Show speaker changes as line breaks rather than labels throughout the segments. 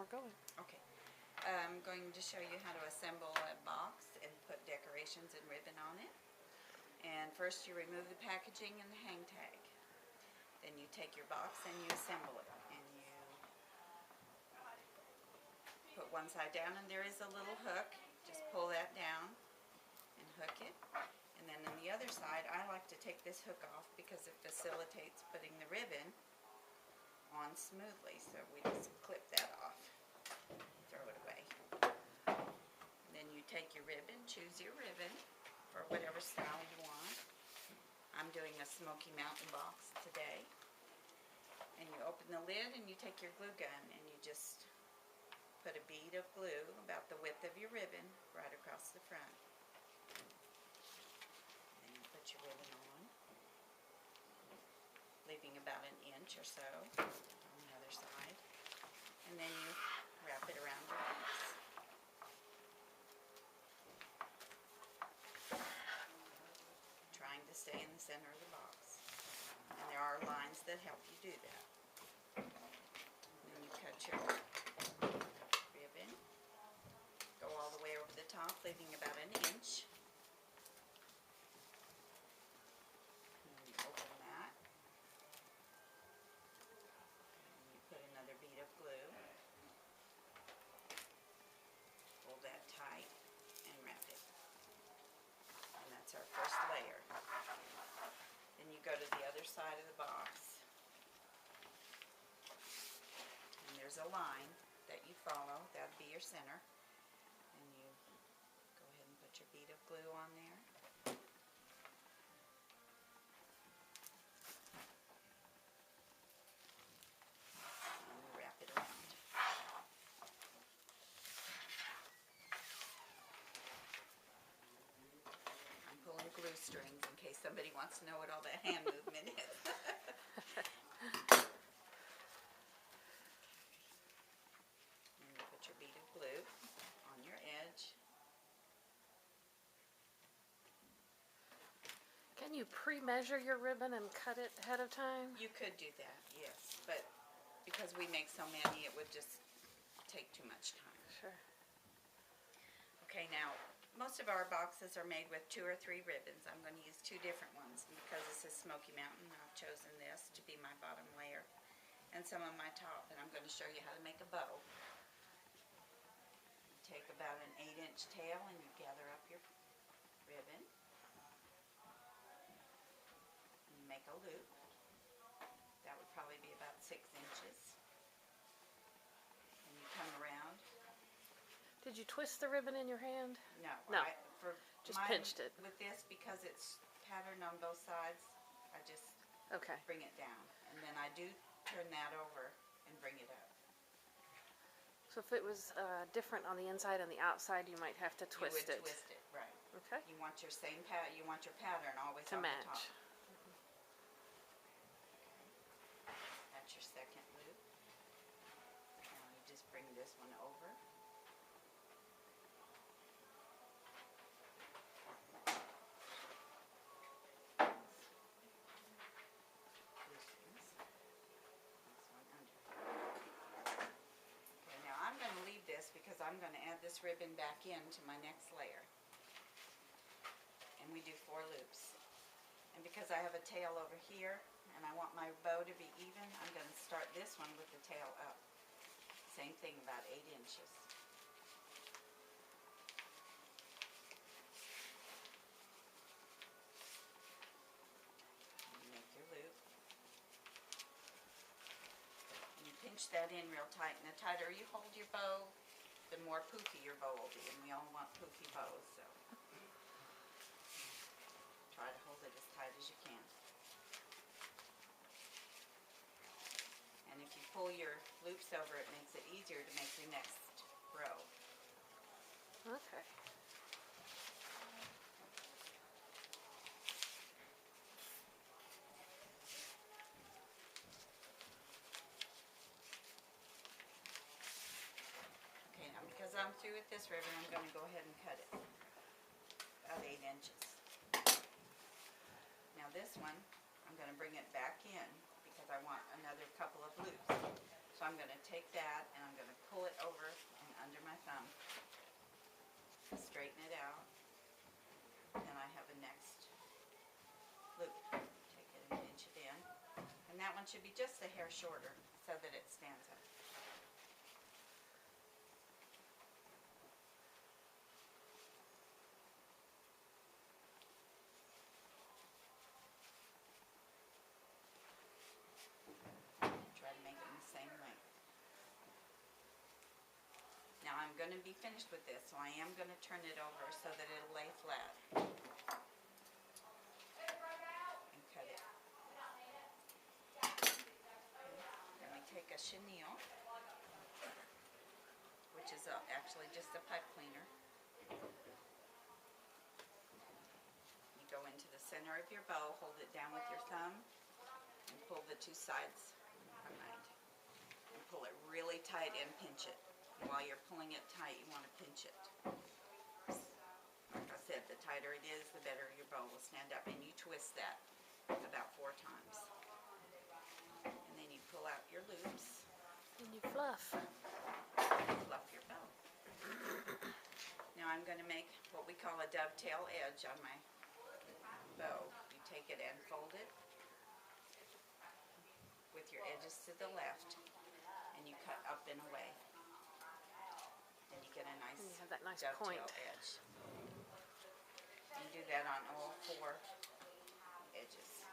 we're going.
Okay. I'm going to show you how to assemble a box and put decorations and ribbon on it. And first you remove the packaging and the hang tag. Then you take your box and you assemble it. And you put one side down and there is a little hook. Just pull that down and hook it. And then on the other side, I like to take this hook off because it facilitates putting the ribbon on smoothly. So we just clip that off. Throw it away. And then you take your ribbon, choose your ribbon for whatever style you want. I'm doing a Smoky Mountain box today. And you open the lid and you take your glue gun and you just put a bead of glue about the width of your ribbon right across the front. Then you put your ribbon on, leaving about an inch or so on the other side. And then you wrap it around your box. Trying to stay in the center of the box. And there are lines that help you do that. And then you cut your ribbon. Go all the way over the top, leaving about an inch. And then you open that. And you put another bead of glue. Pull that tight and wrap it. And that's our first layer. Then you go to the other side of the box. And there's a line that you follow. That would be your center. And you go ahead and put your bead of glue on there. And you wrap it around. I'm pulling glue strings in case somebody wants to know what all that hand movement is. And you put your bead of glue on your edge.
Can you pre-measure your ribbon and cut it ahead of time?
You could do that, yes, but because we make so many, it would just take too much time.
Sure.
Okay, now, most of our boxes are made with 2 or 3 ribbons. I'm going to use 2 different ones. And because this is Smoky Mountain, I've chosen this to be my bottom layer and some of my top. And I'm going to show you how to make a bow. You take about an 8-inch tail and you gather up your ribbon. And you make a loop. That would probably be about 6 inches. And you come around.
Did you twist the ribbon in your hand?
No.
No. Just
Mine,
pinched it.
With this, because it's patterned on both sides, I just bring it down. And then I do turn that over and bring it up.
So if it was different on the inside and the outside, you might have to twist it.
You would twist it, right.
Okay.
You want your same you want your pattern always
To
on
match.
the top. That's your second loop. Now you just bring this one over. Because I'm going to add this ribbon back into my next layer. And we do 4 loops. And because I have a tail over here and I want my bow to be even, I'm going to start this one with the tail up. Same thing, about 8 inches. And you make your loop. And you pinch that in real tight. And the tighter you hold your bow, the more poofy your bow will be, and we all want poofy bows, so try to hold it as tight as you can. And if you pull your loops over, it makes it easier to make your next row.
Okay.
Because I'm through with this ribbon, I'm going to go ahead and cut it about 8 inches. Now this one, I'm going to bring it back in because I want another couple of loops. So So I'm going to take that and I'm going to pull it over and under my thumb, straighten it out, and I have a next loop. Take it and pinch it in. And that one should be just a hair shorter so that it stands up. Try to make it the same length. Now I'm going to be finished with this, so I am going to turn it over so that it'll lay flat. And cut it. Then we take a chenille, which is actually just a pipe cleaner. You go into the center of your bow, hold it down with your thumb, and pull the two sides behind. And pull it really tight and pinch it. And while you're pulling it tight, you want to pinch it. Like I said, the tighter it is, the better your bow will stand up. And you twist that about 4 times. And then you pull out your loops.
And you fluff.
Fluff your bow. Now I'm going to make what we call a dovetail edge on my bow. You take it and fold it with your edges to the left, and you cut up and away. And you get a nice,
And you have that nice
dovetail
point.
edge. You do that on all 4 edges.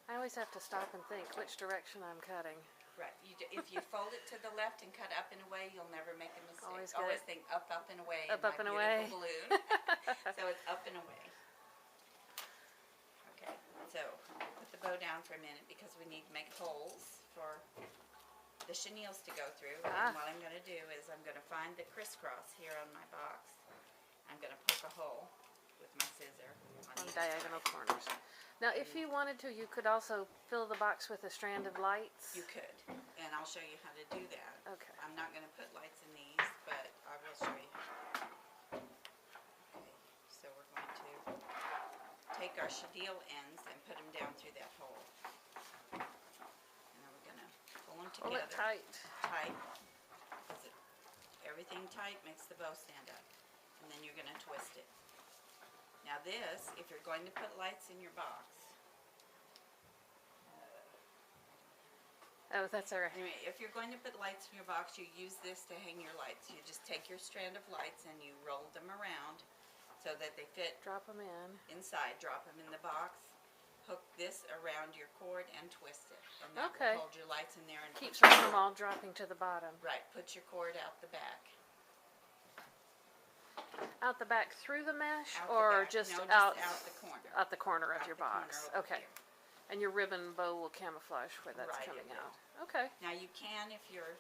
I always have to stop and think which direction I'm cutting.
Right. If you fold it to the left and cut up and away, you'll never make a mistake.
Always
think up and away.
Up,
in
up,
my
and away.
beautiful balloon. So it's up and away. Okay. So put the bow down for a minute because we need to make holes for the chenilles to go through. And what I'm going to do is I'm going to find the crisscross here on my box. I'm going to poke a hole with my scissor
On
each
diagonal
side.
corners. Now, if you wanted to, you could also fill the box with a strand of lights.
You could, and I'll show you how to do that.
Okay.
I'm not going to put lights in these, but I will show you how. Okay, so we're going to take our chenille ends and put them down through that hole. And then we're going to pull them
Pull
together.
it tight.
Tight. Everything tight makes the bow stand up. And then you're going to twist it. Now this, if you're going to put lights in your box,
Oh, that's all right.
anyway, if you're going to put lights in your box, you use this to hang your lights. You just take your strand of lights and you roll them around so that they fit
Drop them in.
inside. Drop them in the box, hook this around your cord and twist it. And that
Okay.
will hold your lights in there and
Keeps
put
them
your
from all dropping to the bottom.
right, put your cord out the back.
Out the back through the mesh,
Out
or
the back.
just
No,
out
the corner.
at the corner of
Out
your
the corner
box?
over
Okay.
here.
And your ribbon bow will camouflage where that's
Right, it
coming
will.
out. Okay.
Now you can, if you're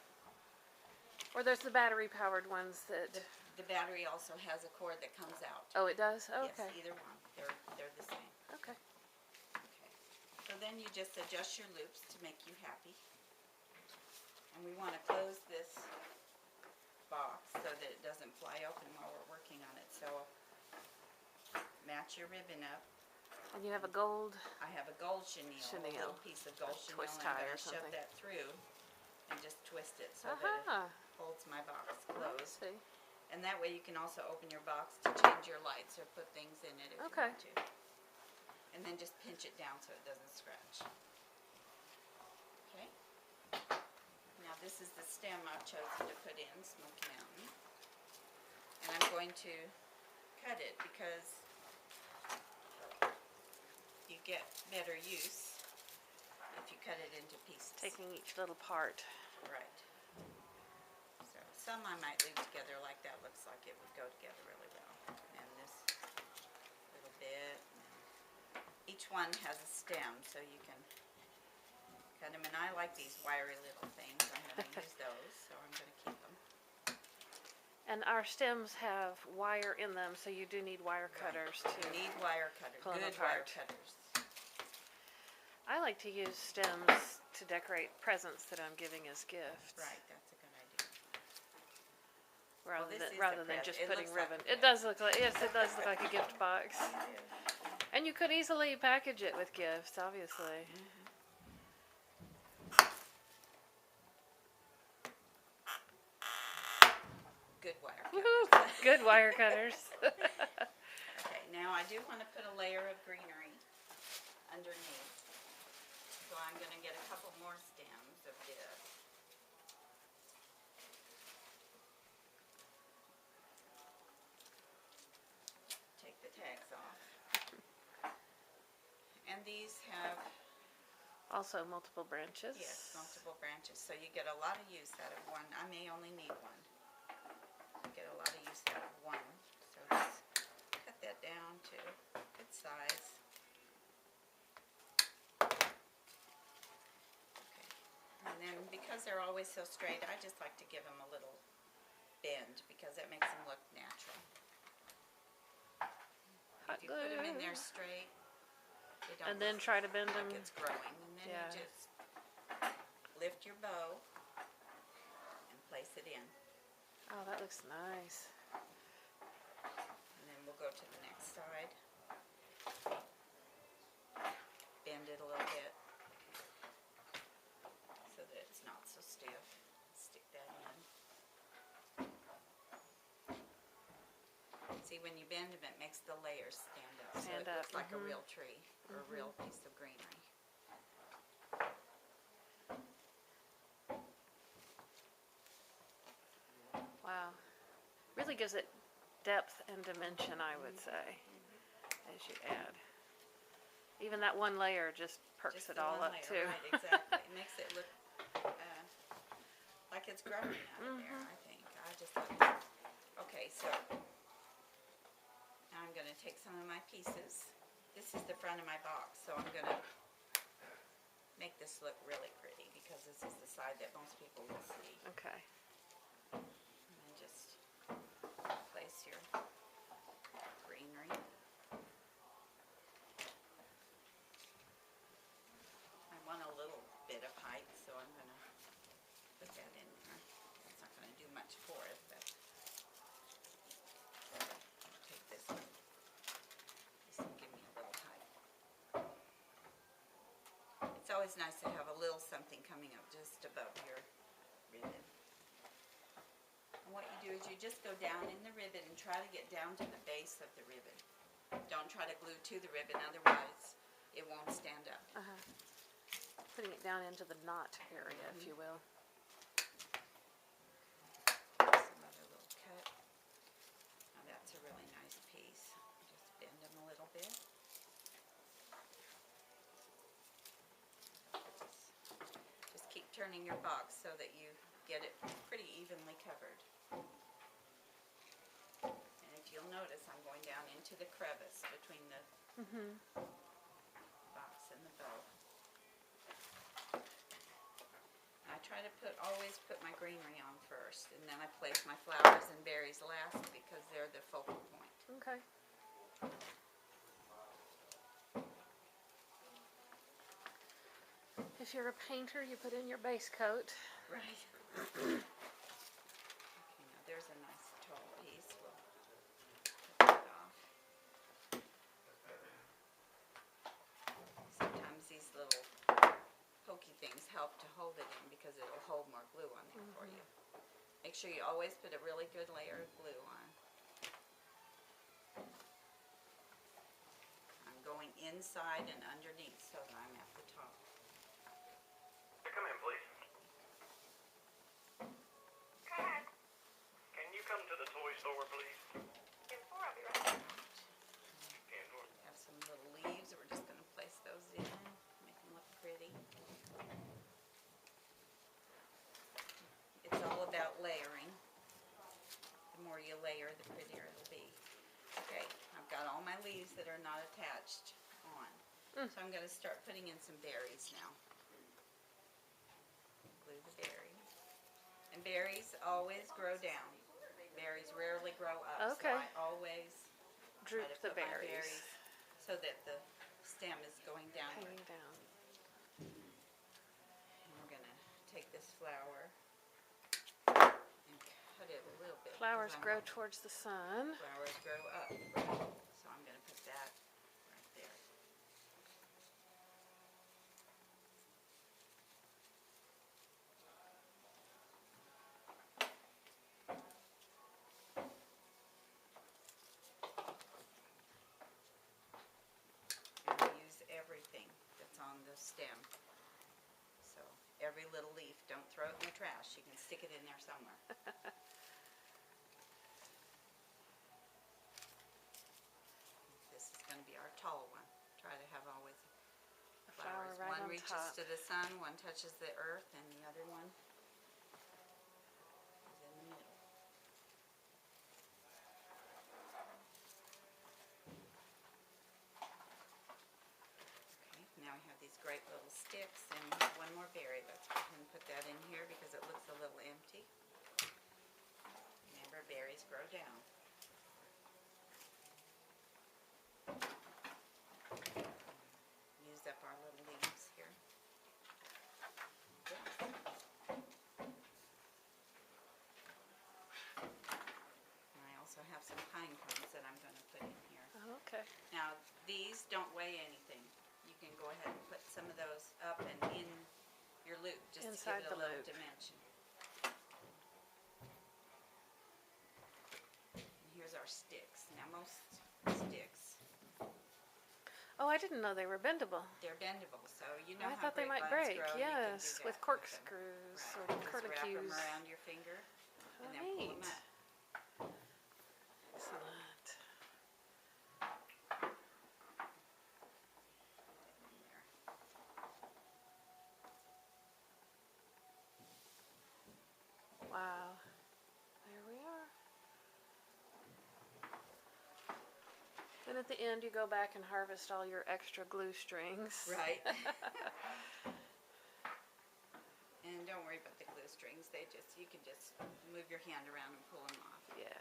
Or there's the battery powered ones that.
the battery also has a cord that comes out.
Oh, it does. Okay.
Yes, either one. They're the same.
Okay.
Okay. So then you just adjust your loops to make you happy. And we want to close this box so that it doesn't fly open while we're working on it. So match your ribbon up.
And you have a gold.
I have a gold chenille, a
Chenille.
little piece of gold chenille,
Twist
and
tie
I'm
or
going to shove
something.
that through and just twist it so that it
Aha.
holds my box
Let's
closed.
see.
And that way you can also open your box to change your lights or put things in it if
Okay.
you want to. And then just pinch it down so it doesn't scratch. Okay. Now this is the stem I've chosen to put in, Smoky Mountain. And I'm going to cut it because you get better use if you cut it into pieces.
Taking each little part.
Right. So some I might leave together like that. Looks like it would go together really well. And this little bit. And each one has a stem, so you can cut them. And I like these wiry little things. I'm going to use those, so I'm going to keep them.
And our stems have wire in them, so you do need wire cutters
You
to.
need wire cutters.
pull them
Good wire
apart.
cutters.
I like to use stems to decorate presents that I'm giving as gifts.
Right, that's a good idea.
rather
this
than
is the
rather than
present.
just
It
putting
looks like
ribbon.
a
It does look like, yes, it does look like a gift box.
It is.
And you could easily package it with gifts, obviously.
Good wire
Woohoo!
cutters.
Good wire cutters.
Okay, now I do want to put a layer of greenery underneath. So I'm going to get a couple more stems of this. Take the tags off. And these have,
Also multiple branches.
yes, multiple branches. So you get a lot of use out of one. I may only need one. You get a lot of use out of one. So let's cut that down to good size. Okay. And then because they're always so straight, I just like to give them a little bend because that makes them look natural.
Hot
If you put them in
glue.
there straight, they don't
And then
look
try to bend them.
like it's growing. And then
Yeah.
you just lift your bow and place it in.
Oh, that looks nice.
And then we'll go to the next side. Bend it a little bit so that it's not so stiff. Stick that in. See, when you bend them, it makes the layers stand up.
Stand
so it looks
up,
like a real tree or a real piece of greenery.
Wow. Really gives it depth and dimension, I would say, as you add. Even that one layer just perks
Just
it
the
all
one
up
layer,
too.
right, exactly. It makes it look like it's growing out of there, I think. I just like it. Okay, so now I'm going to take some of my pieces. This is the front of my box, so I'm going to make this look really pretty because this is the side that most people will see.
Okay.
And then just place your greenery. I want a little bit of height, so I'm going to put that in there. It's not going to do much for it, but I'll take this one. This will give me a little height. It's always nice to have a little something coming up just above your ribbon. And what you do is you just go down in the ribbon and try to get down to the base of the ribbon. Don't try to glue to the ribbon, otherwise it won't stand up.
Putting it down into the knot area, if you will.
Some other little cut. Now that's a really nice piece. Just bend them a little bit. Just keep turning your box so that you get it pretty evenly covered. And if you'll notice, I'm going down into the crevice between the box and the bow. I try to always put my greenery on first, and then I place my flowers and berries last because they're the focal point.
Okay. If you're a painter, you put in your base coat.
Right. Okay, now there's a nice tall piece. We'll cut that off. Sometimes these little pokey things help to hold it in because it'll hold more glue on there for you. Make sure you always put a really good layer of glue on. I'm going inside and underneath so that I'm at the top.
Come in, please. Can you come to the toy store, please?
Have some little leaves. We're just going to place those in, make them look pretty. It's all about layering. The more you layer, the prettier it'll be. Okay, I've got all my leaves that are not attached on. So I'm going to start putting in some berries now. Glue the berries. And berries always grow down. Berries rarely grow up.
Okay.
So I always try
Droop
to
the
put my
berries.
so that the stem is going downward.
Hanging down.
And we're going to take this flower and cut put it a little bit. 'cause
Flowers
I'm-
grow towards the sun.
Flowers grow up, right? So I'm gonna put that right there. And I use everything that's on the stem. So every little leaf, don't throw it in the trash. You can stick it in there somewhere. This is gonna be our tall one. Try to have always
A flower
flowers.
right
One
on
reaches
top.
to the sun, one touches the earth, and the other one is in the middle. Okay, now we have these great little sticks and one more berry. Let's go ahead and put that in here because it looks a little empty. Remember, berries grow down. Use up our little leaves here. And I also have some pine cones that I'm going to put in here.
Oh, okay.
Now, these don't weigh anything. You can go ahead and put some of those up and in your loop, just
Inside
to give it a
the
little
loop.
dimension. And here's our sticks. Now, most sticks,
Oh, I didn't know they were bendable.
they're bendable, so you know
I
how
thought they might
grapevines
break.
grow, you can do
Yes,
that
with
them.
corkscrews
Right,
or
just wrap them
curlicues.
around your finger
Oh,
and then pull them
neat.
up.
Excellent.
In there.
Wow. There we are. Then at the end, you go back and harvest all your extra glue strings.
Right. And don't worry about the glue strings. You can just move your hand around and pull them off.
Yeah.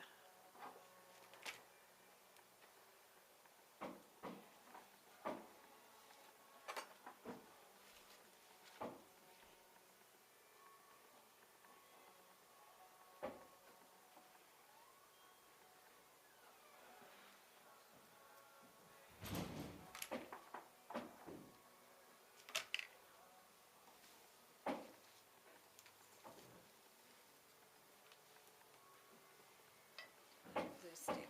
Glue stick.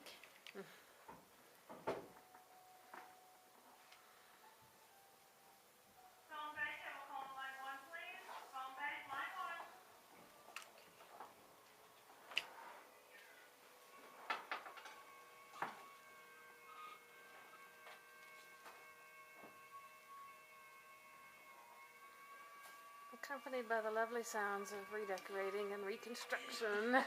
Phone bank, I will call line 1, please. Phone bank, line 1.
Accompanied by the lovely sounds of redecorating and reconstruction.
Okay,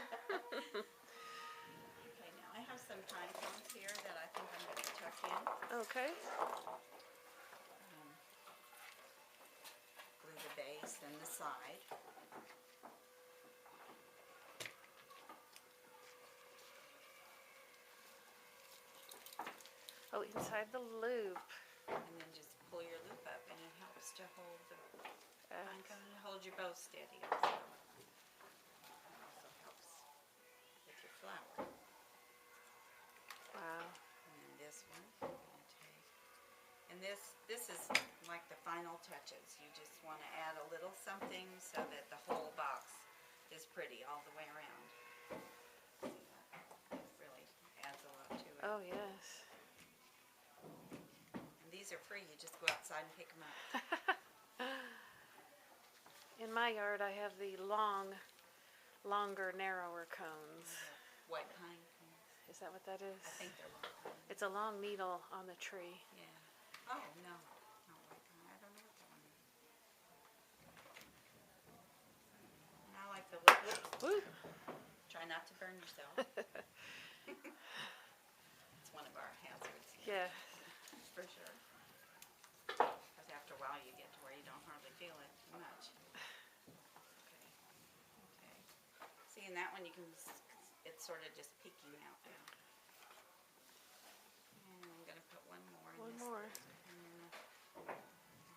now I have some pine cones here that I think I'm going to tuck in.
Okay.
Glue the base and the side.
Oh, inside the loop.
And then just pull your loop up and it helps to hold the pine cone and hold your bow steady also. It also helps with your flower.
Wow.
And then this one, I'm going to take. And this is like the final touches. You just want to add a little something so that the whole box is pretty all the way around. See that? It really adds a lot to it.
Oh, yes.
And these are free. You just go outside and pick them up.
In my yard, I have the longer, narrower cones.
White pine cones.
Is that what that is?
I think they're white pine.
It's a long needle on the tree.
Yeah. Oh, no. Not white pine. I don't know what that one is. And I like the little,
Woo!
try not to burn yourself. It's one of our hazards.
Yeah.
For sure. Because after a while you get to where you don't hardly feel it too much. Okay. Okay. See, in that one you can, it's sort of just peeking out now. And I'm going to put one more in
One
this.
more.
And then I'll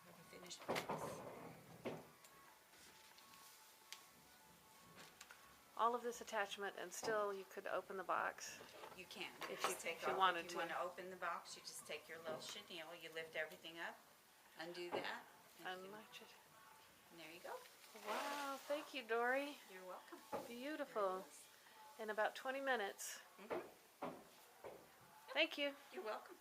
have a finished piece.
all of this attachment and still you could open the box.
You can.
If
Just
you-
take
if you
off,
wanted
if you
to.
want to open the box, you just take your little chenille, you lift everything up, undo that, and
Unlatch it.
there you go.
Wow, thank you, Dori.
You're welcome.
Beautiful. In about 20 minutes.
Mhm.
Thank you.
You're welcome.